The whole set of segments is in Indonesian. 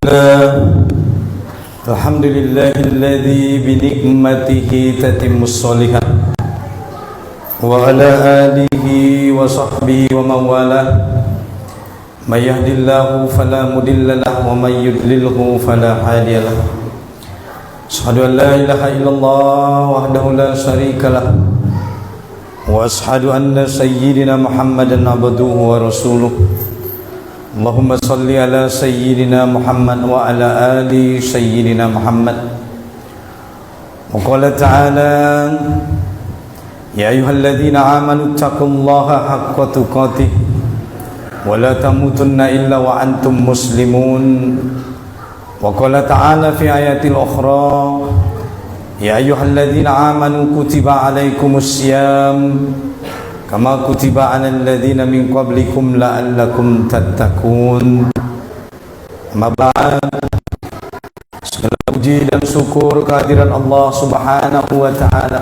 Alhamdulillahilladzi binikmatihi tatimmus sholihat wa ala alihi wa sahbihi wa mawalah may yahdihillahu fala mudilla lahu wa may yudlilhu fala hadiyalah. Asyhadu an la ilaha illallah wahdahu la syarikalah wa asyhadu anna sayyidina Muhammadan abduhu wa rasuluh. Allahumma salli ala sayyidina Muhammad wa ala ali sayyidina Muhammad. Wa qala ta'ala ya ayyuhalladzina amanu taqullaha haqqa tuqatih wa la tamutunna illa wa antum muslimun. Wa qala ta'ala fi ayatil ukhra ya ayyuhalladzina amanu kutiba alaikumus syiyam kama kutiba 'alal ladzina min qablikum la'allakum tattaqun. Amma ba'd. Segala puji dan syukur kehadiran Allah Subhanahu wa taala.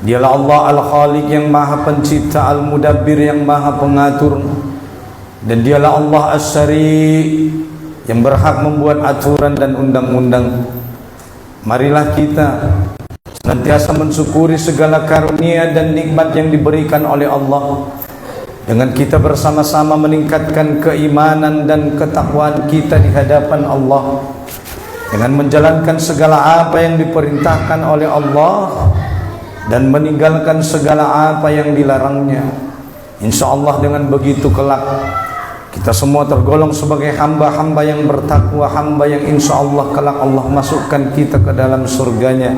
Dialah Allah Al-Khaliq yang Maha Pencipta, Al-Mudabbir yang Maha Pengatur, dan dialah Allah Asy-Syari' yang berhak membuat aturan dan undang-undang. Marilah kita senantiasa mensyukuri segala karunia dan nikmat yang diberikan oleh Allah, dengan kita bersama-sama meningkatkan keimanan dan ketakwaan kita di hadapan Allah, dengan menjalankan segala apa yang diperintahkan oleh Allah dan meninggalkan segala apa yang dilarangnya. Insyaallah dengan begitu kelak kita semua tergolong sebagai hamba-hamba yang bertakwa, hamba yang insyaallah kelak Allah masukkan kita ke dalam surganya.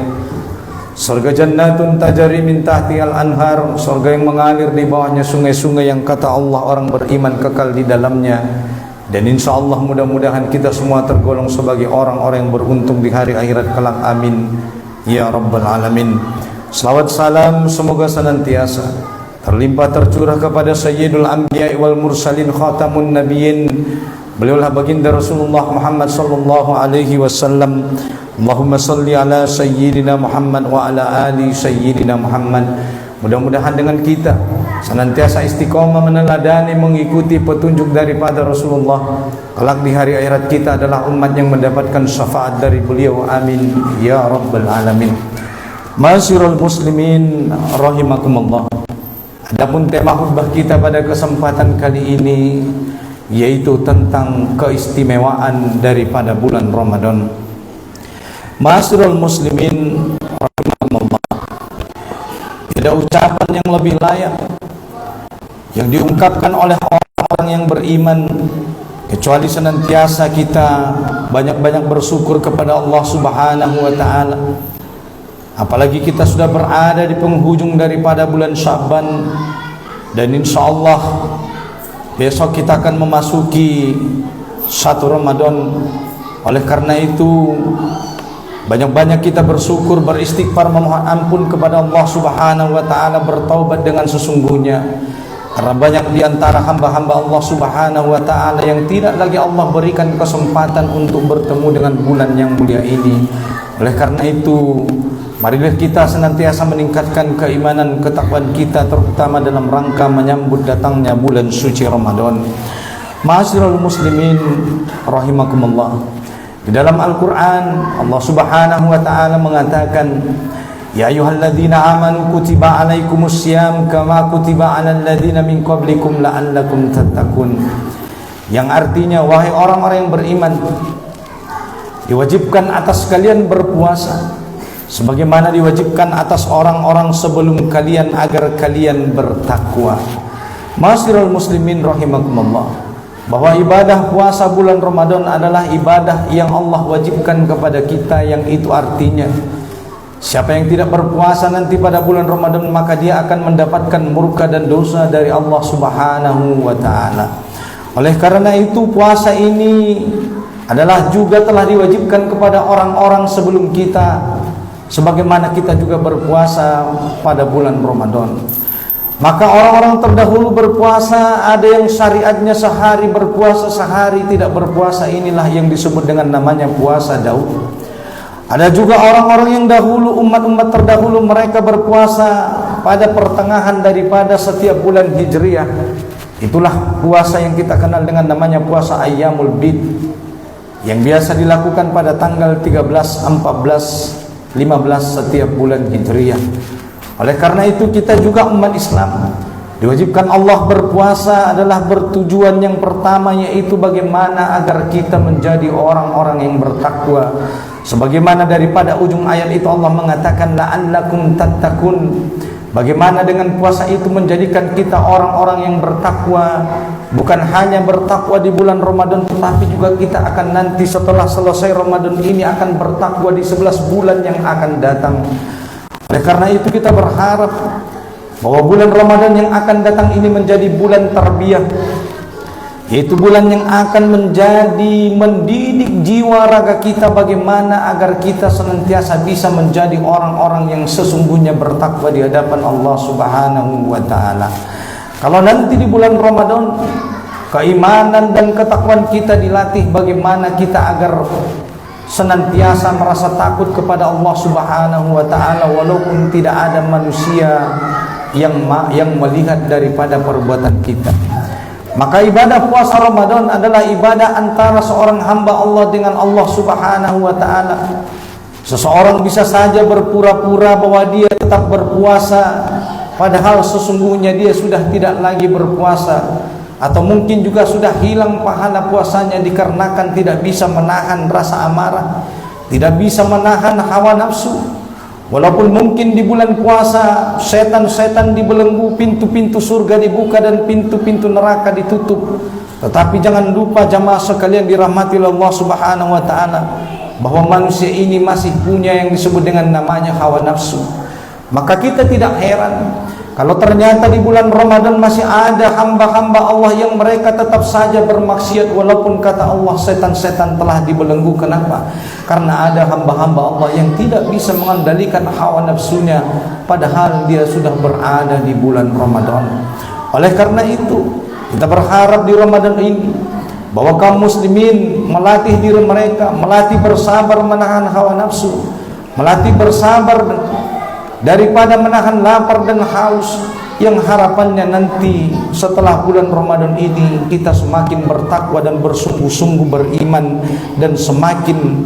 Surga jannatun tajari min tahtihal anhar, surga yang mengalir di bawahnya sungai-sungai yang kata Allah orang beriman kekal di dalamnya. Dan insyaallah mudah-mudahan kita semua tergolong sebagai orang-orang yang beruntung di hari akhirat kelak. Amin ya rabbal alamin. Salawat salam semoga senantiasa terlimpah tercurah kepada Sayyidul Anbiya wal Mursalin Khatamun Nabiyyin. Beliaulah baginda Rasulullah Muhammad sallallahu alaihi wasallam. Allahumma salli ala sayyidina Muhammad wa ala ali sayyidina Muhammad. Mudah-mudahan dengan kita senantiasa istiqomah meneladani mengikuti petunjuk daripada Rasulullah, kelak di hari akhirat kita adalah umat yang mendapatkan syafaat dari beliau. Amin ya rabbal alamin. Ma'asyiral muslimin rahimakumullah. Adapun tema khutbah kita pada kesempatan kali ini yaitu tentang keistimewaan daripada bulan Ramadan. Ma'asyiral muslimin rahimakumullah. Tidak ucapan yang lebih layak yang diungkapkan oleh orang-orang yang beriman kecuali senantiasa kita banyak-banyak bersyukur kepada Allah Subhanahu wa taala. Apalagi kita sudah berada di penghujung daripada bulan Sya'ban, dan insyaallah besok kita akan memasuki 1 Ramadan. Oleh karena itu banyak-banyak kita bersyukur, beristighfar, memohon ampun kepada Allah Subhanahu wa taala, bertaubat dengan sesungguhnya. Karena banyak di antara hamba-hamba Allah Subhanahu wa taala yang tidak lagi Allah berikan kesempatan untuk bertemu dengan bulan yang mulia ini. Oleh karena itu, marilah kita senantiasa meningkatkan keimanan, ketakwaan kita, terutama dalam rangka menyambut datangnya bulan suci Ramadan. Ma'asyiral muslimin rahimakumullah. Di dalam Al-Quran Allah Subhanahu wa ta'ala mengatakan, ya ayyuhalladzina amanu kutiba alaikumus syiyam kama kutiba alal ladzina min qablikum la'allakum tattaqun. Yang artinya, wahai orang-orang yang beriman, diwajibkan atas kalian berpuasa sebagaimana diwajibkan atas orang-orang sebelum kalian agar kalian bertakwa. Ma'asyiral muslimin rahimakumullah, bahwa ibadah puasa bulan Ramadan adalah ibadah yang Allah wajibkan kepada kita, yang itu artinya siapa yang tidak berpuasa nanti pada bulan Ramadan maka dia akan mendapatkan murka dan dosa dari Allah Subhanahu wa taala. Oleh karena itu puasa ini adalah juga telah diwajibkan kepada orang-orang sebelum kita, sebagaimana kita juga berpuasa pada bulan Ramadan. Maka orang-orang terdahulu berpuasa, ada yang syariatnya sehari berpuasa, sehari tidak berpuasa. Inilah yang disebut dengan namanya puasa Daud. Ada juga orang-orang yang dahulu, umat-umat terdahulu, mereka berpuasa pada pertengahan daripada setiap bulan Hijriah. Itulah puasa yang kita kenal dengan namanya puasa Ayyamul Bid. yang biasa dilakukan pada tanggal 13, 14, 15 setiap bulan Hijriah. Oleh karena itu kita juga umat Islam diwajibkan Allah berpuasa adalah bertujuan yang pertama, yaitu bagaimana agar kita menjadi orang-orang yang bertakwa. Sebagaimana daripada ujung ayat itu Allah mengatakan la'allakum tattaqun. Bagaimana dengan puasa itu menjadikan kita orang-orang yang bertakwa. Bukan hanya bertakwa di bulan Ramadan, tetapi juga kita akan nanti setelah selesai Ramadan ini akan bertakwa di 11 bulan yang akan datang. Oleh karena itu kita berharap bahwa bulan Ramadan yang akan datang ini menjadi bulan tarbiyah, yaitu bulan yang akan mendidik jiwa raga kita bagaimana agar kita senantiasa bisa menjadi orang-orang yang sesungguhnya bertakwa di hadapan Allah Subhanahu wa taala. Kalau nanti di bulan Ramadan keimanan dan ketakwaan kita dilatih, bagaimana kita agar senantiasa merasa takut kepada Allah Subhanahu wa taala walaupun tidak ada manusia yang melihat daripada perbuatan kita. Maka ibadah puasa Ramadan adalah ibadah antara seorang hamba Allah dengan Allah Subhanahu wa taala. Seseorang bisa saja berpura-pura bahwa dia tetap berpuasa, padahal sesungguhnya dia sudah tidak lagi berpuasa, atau mungkin juga sudah hilang pahala puasanya dikarenakan tidak bisa menahan rasa amarah, tidak bisa menahan hawa nafsu. Walaupun mungkin di bulan puasa setan-setan dibelenggu, pintu-pintu surga dibuka dan pintu-pintu neraka ditutup, tetapi jangan lupa jamaah sekalian dirahmati Allah Subhanahu wa taala bahwa manusia ini masih punya yang disebut dengan namanya hawa nafsu. Maka kita tidak heran kalau ternyata di bulan Ramadan masih ada hamba-hamba Allah yang mereka tetap saja bermaksiat, walaupun kata Allah setan-setan telah dibelenggu. Kenapa? Karena ada hamba-hamba Allah yang tidak bisa mengendalikan hawa nafsunya, padahal dia sudah berada di bulan Ramadan. Oleh karena itu kita berharap di Ramadan ini bahwa kaum muslimin melatih diri mereka, melatih bersabar menahan hawa nafsu, melatih bersabar daripada menahan lapar dan haus, yang harapannya nanti setelah bulan Ramadan ini kita semakin bertakwa dan bersungguh-sungguh beriman, dan semakin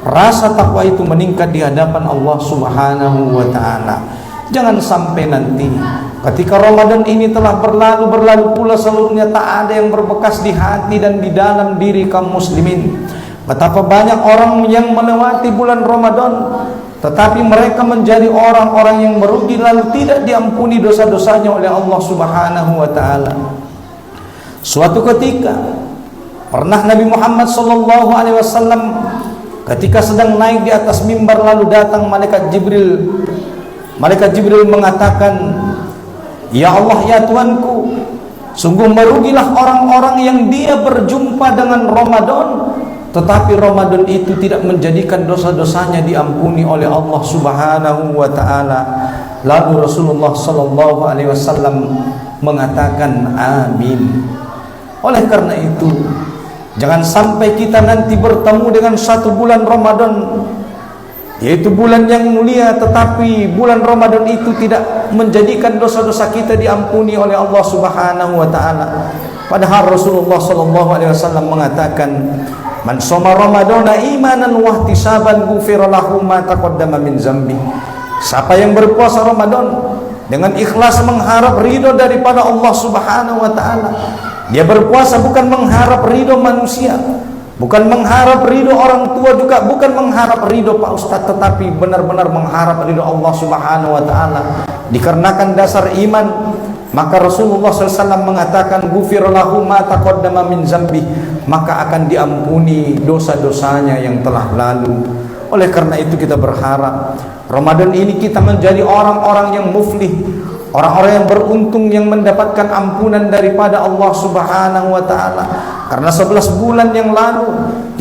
rasa takwa itu meningkat di hadapan Allah Subhanahu wa taala. Jangan sampai nanti ketika Ramadan ini telah berlalu pula seluruhnya tak ada yang berbekas di hati dan di dalam diri kaum muslimin. Betapa banyak orang yang melewati bulan Ramadan tetapi mereka menjadi orang-orang yang merugi, lalu tidak diampuni dosa-dosanya oleh Allah Subhanahu wa taala. Suatu ketika pernah Nabi Muhammad sallallahu alaihi wasallam ketika sedang naik di atas mimbar, lalu datang malaikat Jibril. Malaikat Jibril mengatakan, "Ya Allah, ya Tuhanku, sungguh merugilah orang-orang yang dia berjumpa dengan Ramadan, tetapi Ramadan itu tidak menjadikan dosa-dosanya diampuni oleh Allah Subhanahu wa taala." Lalu Rasulullah sallallahu alaihi wasallam mengatakan amin. Oleh karena itu, jangan sampai kita nanti bertemu dengan satu bulan Ramadan, yaitu bulan yang mulia, tetapi bulan Ramadan itu tidak menjadikan dosa-dosa kita diampuni oleh Allah Subhanahu wa taala. Padahal Rasulullah sallallahu alaihi wasallam mengatakan, "Man shoma Ramadana imanan wa ihtisaban ghufira lahu ma taqaddama min dzambi." Siapa yang berpuasa Ramadan dengan ikhlas mengharap ridho daripada Allah Subhanahu wa taala, dia berpuasa bukan mengharap ridho manusia, bukan mengharap ridho orang tua, juga bukan mengharap ridho Pak Ustadz, tetapi benar-benar mengharap ridho Allah Subhanahu wa taala. Dikarenakan dasar iman, maka Rasulullah SAW mengatakan ghufira lahu ma taqaddama min dzambi, maka akan diampuni dosa-dosanya yang telah lalu. Oleh karena itu kita berharap Ramadan ini kita menjadi orang-orang yang muflih, orang-orang yang beruntung, yang mendapatkan ampunan daripada Allah Subhanahu wa taala. Karena 11 bulan yang lalu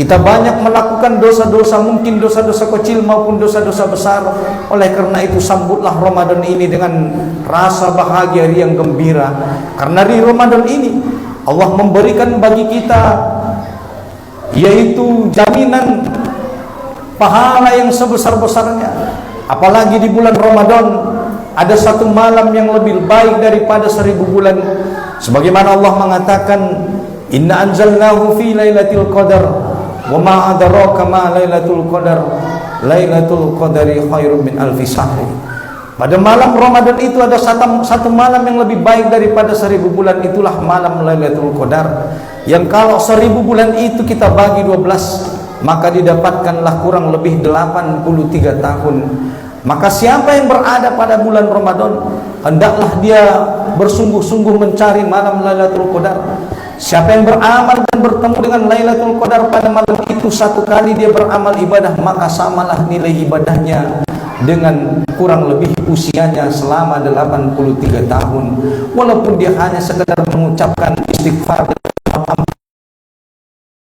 kita banyak melakukan dosa-dosa, mungkin dosa-dosa kecil maupun dosa-dosa besar. Oleh karena itu sambutlah Ramadan ini dengan rasa bahagia yang gembira. Karena di Ramadan ini Allah memberikan bagi kita yaitu jaminan pahala yang sebesar-besarnya. Apalagi di bulan Ramadan ada satu malam yang lebih baik daripada 1000 bulan. Sebagaimana Allah mengatakan, "Inna anzalnahu fi lailatul qadar Wa ma adraka ma Lailatul Qadar. Lailatul Qadari khairum min alfi syahri. Pada malam Ramadan itu ada satu malam yang lebih baik daripada 1000 bulan, itulah malam Lailatul Qadar. Yang kalau 1000 bulan itu kita bagi 12, maka didapatkanlah kurang lebih 83 tahun. Maka siapa yang berada pada bulan Ramadan, hendaklah dia bersungguh-sungguh mencari malam Lailatul Qadar. Siapa yang beramal dan bertemu dengan Lailatul Qadar pada malam itu, satu kali dia beramal ibadah, maka samalah nilai ibadahnya dengan kurang lebih usianya selama 83 tahun. Walaupun dia hanya sekedar mengucapkan istighfar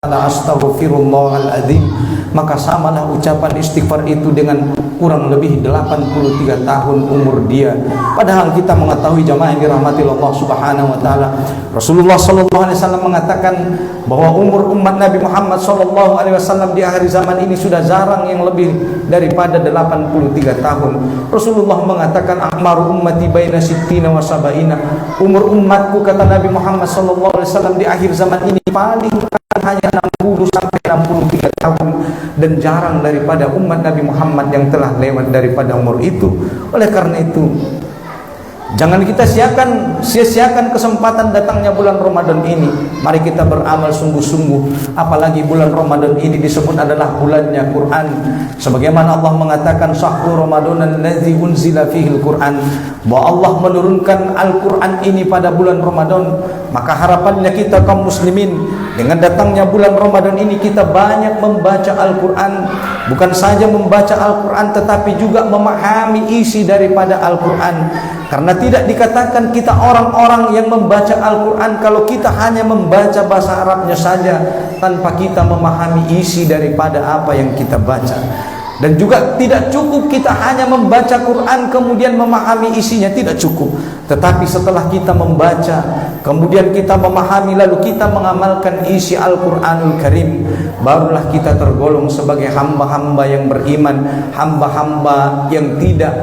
astaghfirullahaladzim, maka samalah ucapan istighfar itu dengan kurang lebih 83 tahun umur dia. Padahal kita mengetahui jamaah yang dirahmati Allah Subhanahu wa taala, Rasulullah sallallahu alaihi wasallam mengatakan bahwa umur umat Nabi Muhammad sallallahu alaihi wasallam di akhir zaman ini sudah jarang yang lebih daripada 83 tahun. Rasulullah mengatakan a'maru ummati baina sittina wa sab'ina. Umur umatku, kata Nabi Muhammad sallallahu alaihi wasallam, di akhir zaman ini paling hanya 60 sampai 63 tahun, dan jarang daripada umat Nabi Muhammad yang telah lewat daripada umur itu. Oleh karena itu, jangan kita sia-siakan kesempatan datangnya bulan Ramadan ini. Mari kita beramal sungguh-sungguh. Apalagi bulan Ramadan ini disebut adalah bulannya Quran. Sebagaimana Allah mengatakan syahrul Ramadan allazi unzila fihil Quran, bahwa Allah menurunkan Al-Quran ini pada bulan Ramadan. Maka harapannya kita kaum muslimin, dengan datangnya bulan Ramadan ini kita banyak membaca Al-Quran. Bukan saja membaca Al-Quran, tetapi juga memahami isi daripada Al-Quran. Karena tidak dikatakan kita orang-orang yang membaca Al-Quran kalau kita hanya membaca bahasa Arabnya saja, tanpa kita memahami isi daripada apa yang kita baca. Dan juga tidak cukup kita hanya membaca Quran kemudian memahami isinya, tidak cukup. Tetapi setelah kita membaca, kemudian kita memahami, lalu kita mengamalkan isi Al-Quranul Karim, barulah kita tergolong sebagai hamba-hamba yang beriman, hamba-hamba yang tidak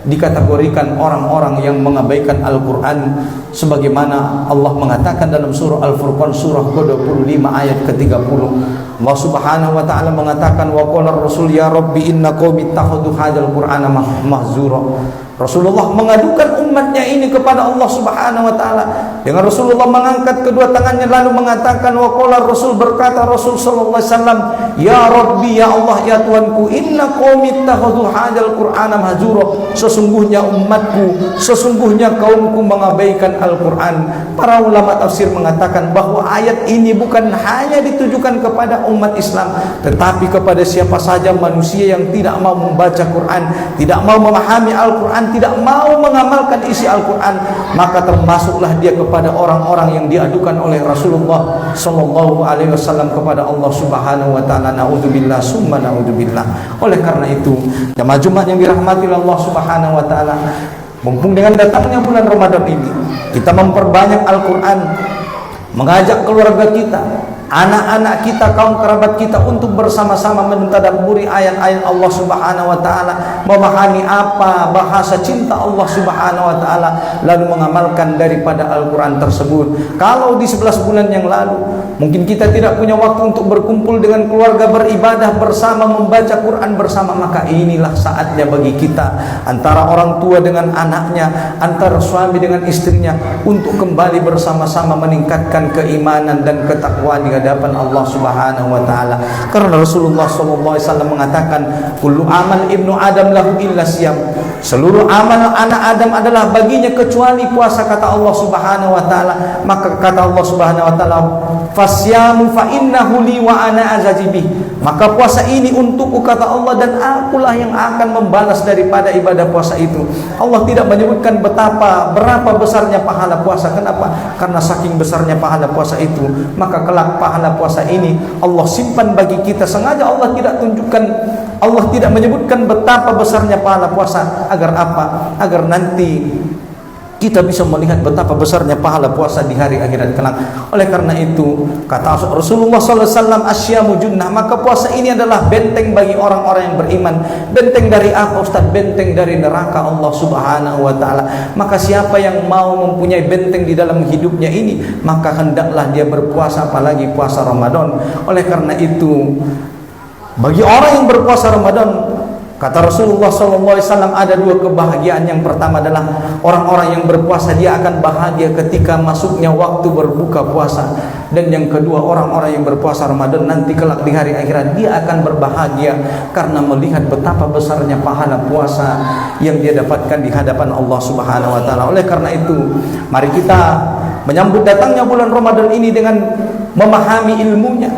dikategorikan orang-orang yang mengabaikan Al-Quran. Sebagaimana Allah mengatakan dalam surah Al-Furqan surah ke-25 ayat ke-30, Allah Subhanahu wa taala mengatakan wa qala ar-rasul ya rabbi inna qaumi ittakhadhu hadzal qur'ana mahzura. Rasulullah mengadukan umatnya ini kepada Allah Subhanahu wa taala. Dengan Rasulullah mengangkat kedua tangannya lalu mengatakan wa qala Rasul, berkata Rasul sallallahu alaihi wasallam, ya Rabbi, ya Allah, ya Tuhanku, inna qaumi ittakhadhu hadzal qur'ana mahzura. Sesungguhnya umatku, sesungguhnya kaumku mengabaikan Al-Qur'an. Para ulama tafsir mengatakan bahwa ayat ini bukan hanya ditujukan kepada umat Islam, tetapi kepada siapa saja manusia yang tidak mau membaca Quran, tidak mau memahami Al-Quran, tidak mau mengamalkan isi Al-Quran, maka termasuklah dia kepada orang-orang yang diadukan oleh Rasulullah sallallahu alaihi wasallam kepada Allah Subhanahu wa taala. Naudzubillah summa naudzubillah. Oleh karena itu, jemaah Jumat yang dirahmati Allah Subhanahu wa taala, mumpung dengan datangnya bulan Ramadan ini, kita memperbanyak Al-Quran, mengajak keluarga kita, anak-anak kita, kaum kerabat kita untuk bersama-sama mentadabburi ayat-ayat Allah Subhanahu wa taala, memahami apa bahasa cinta Allah Subhanahu wa taala, lalu mengamalkan daripada Al-Qur'an tersebut. Kalau di 11 bulan yang lalu mungkin kita tidak punya waktu untuk berkumpul dengan keluarga, beribadah bersama, membaca Quran bersama, maka inilah saatnya bagi kita, antara orang tua dengan anaknya, antara suami dengan istrinya, untuk kembali bersama-sama meningkatkan keimanan dan ketakwaan di hadapan Allah Subhanahu wa taala. Karena Rasulullah sallallahu alaihi wasallam mengatakan, kullu amal ibnu Adam lahu illa siyam. Seluruh amal anak Adam adalah baginya kecuali puasa, kata Allah Subhanahu wa taala. Maka kata Allah Subhanahu wa taala, fasyamu fa innahu li wa ana azajibih. Maka puasa ini untukku, kata Allah, dan akulah yang akan membalas daripada ibadah puasa itu. Allah tidak menyebutkan berapa besarnya pahala puasa. Kenapa? Karena saking besarnya pahala puasa itu, maka kelak pahala puasa ini Allah simpan bagi kita. Sengaja Allah tidak tunjukkan, Allah tidak menyebutkan betapa besarnya pahala puasa. Agar apa? Agar nanti kita bisa melihat betapa besarnya pahala puasa di hari akhirat kelak. Oleh karena itu, kata Rasulullah SAW, asyamu junnah, maka puasa ini adalah benteng bagi orang-orang yang beriman. Benteng dari apa, Ustaz? Benteng dari neraka Allah Subhanahu wa ta'ala. Maka siapa yang mau mempunyai benteng di dalam hidupnya ini, maka hendaklah dia berpuasa, apalagi puasa Ramadan. Oleh karena itu, bagi orang yang berpuasa Ramadan, kata Rasulullah SAW, ada dua kebahagiaan. Yang pertama adalah orang-orang yang berpuasa, dia akan bahagia ketika masuknya waktu berbuka puasa. Dan yang kedua, orang-orang yang berpuasa Ramadan nanti kelak di hari akhirat, dia akan berbahagia karena melihat betapa besarnya pahala puasa yang dia dapatkan di hadapan Allah Subhanahu wa ta'ala. Oleh karena itu, mari kita menyambut datangnya bulan Ramadan ini dengan memahami ilmunya.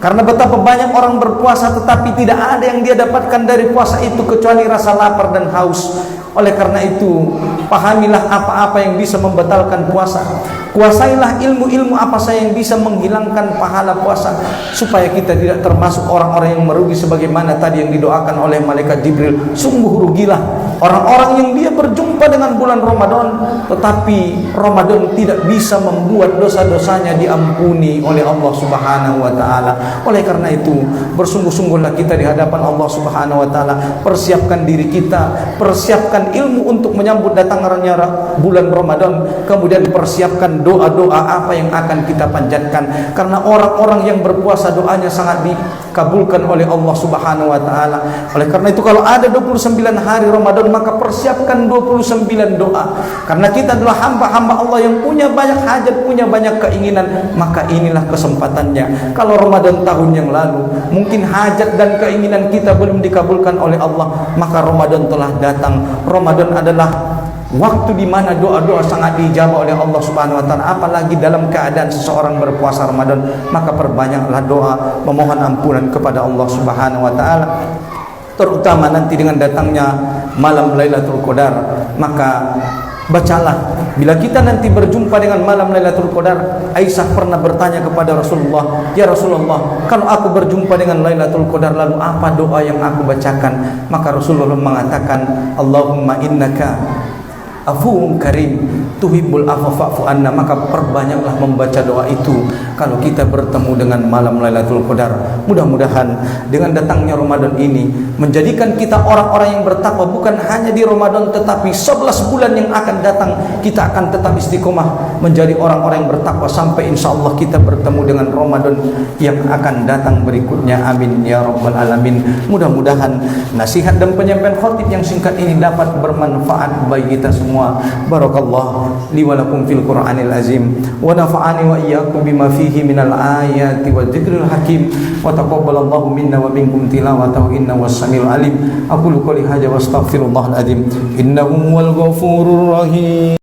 Karena betapa banyak orang berpuasa tetapi tidak ada yang dia dapatkan dari puasa itu kecuali rasa lapar dan haus. Oleh karena itu, pahamilah apa-apa yang bisa membatalkan puasa. Kuasailah ilmu-ilmu apa saja yang bisa menghilangkan pahala puasa, supaya kita tidak termasuk orang-orang yang merugi sebagaimana tadi yang didoakan oleh malaikat Jibril. Sungguh rugilah orang-orang yang dia berjumpa dengan bulan Ramadan, tetapi Ramadan tidak bisa membuat dosa-dosanya diampuni oleh Allah Subhanahu wa ta'ala. Oleh karena itu, bersungguh-sungguhlah kita di hadapan Allah Subhanahu wa ta'ala. Persiapkan diri kita, persiapkan ilmu untuk menyambut datangnya bulan Ramadan. Kemudian persiapkan doa-doa apa yang akan kita panjatkan. Karena orang-orang yang berpuasa doanya sangat dikabulkan oleh Allah Subhanahu wa ta'ala. Oleh karena itu, kalau ada 29 hari Ramadan, maka persiapkan 29 doa. Karena kita adalah hamba-hamba Allah yang punya banyak hajat, punya banyak keinginan. Maka inilah kesempatannya. Kalau Ramadan tahun yang lalu mungkin hajat dan keinginan kita belum dikabulkan oleh Allah, maka Ramadan telah datang. Ramadan adalah waktu di mana doa-doa sangat dijawab oleh Allah Subhanahu wa ta'ala. Apalagi dalam keadaan seseorang berpuasa Ramadan, maka perbanyaklah doa memohon ampunan kepada Allah Subhanahu wa ta'ala. Terutama nanti dengan datangnya malam Lailatul Qadar, maka bacalah. Bila kita nanti berjumpa dengan malam Lailatul Qadar, Aisyah pernah bertanya kepada Rasulullah, "Ya Rasulullah, kalau aku berjumpa dengan Lailatul Qadar, lalu apa doa yang aku bacakan?" Maka Rasulullah mengatakan, "Allahumma innaka afuwun karim tuhibbul afwa fa'fu anna." Maka perbanyaklah membaca doa itu kalau kita bertemu dengan malam Lailatul Qadar. Mudah-mudahan dengan datangnya Ramadan ini menjadikan kita orang-orang yang bertakwa, bukan hanya di Ramadan tetapi 11 bulan yang akan datang kita akan tetap istiqomah menjadi orang-orang yang bertakwa sampai insyaallah kita bertemu dengan Ramadan yang akan datang berikutnya. Amin ya rabbal alamin. Mudah-mudahan nasihat dan penyampaian khatib yang singkat ini dapat bermanfaat bagi kita semua. Barakallah li wa lakum fil Qur'anil azim wa nafa'ani wa iyyakum bima fihi minal ayati wa dzikril hakim wa taqabbalallahu minna wa minkum tilawatahu innahu was-sami'ul alim. Aqulu qouli hadza wa astaghfirullahal azim innahu huwal ghafurur rahim.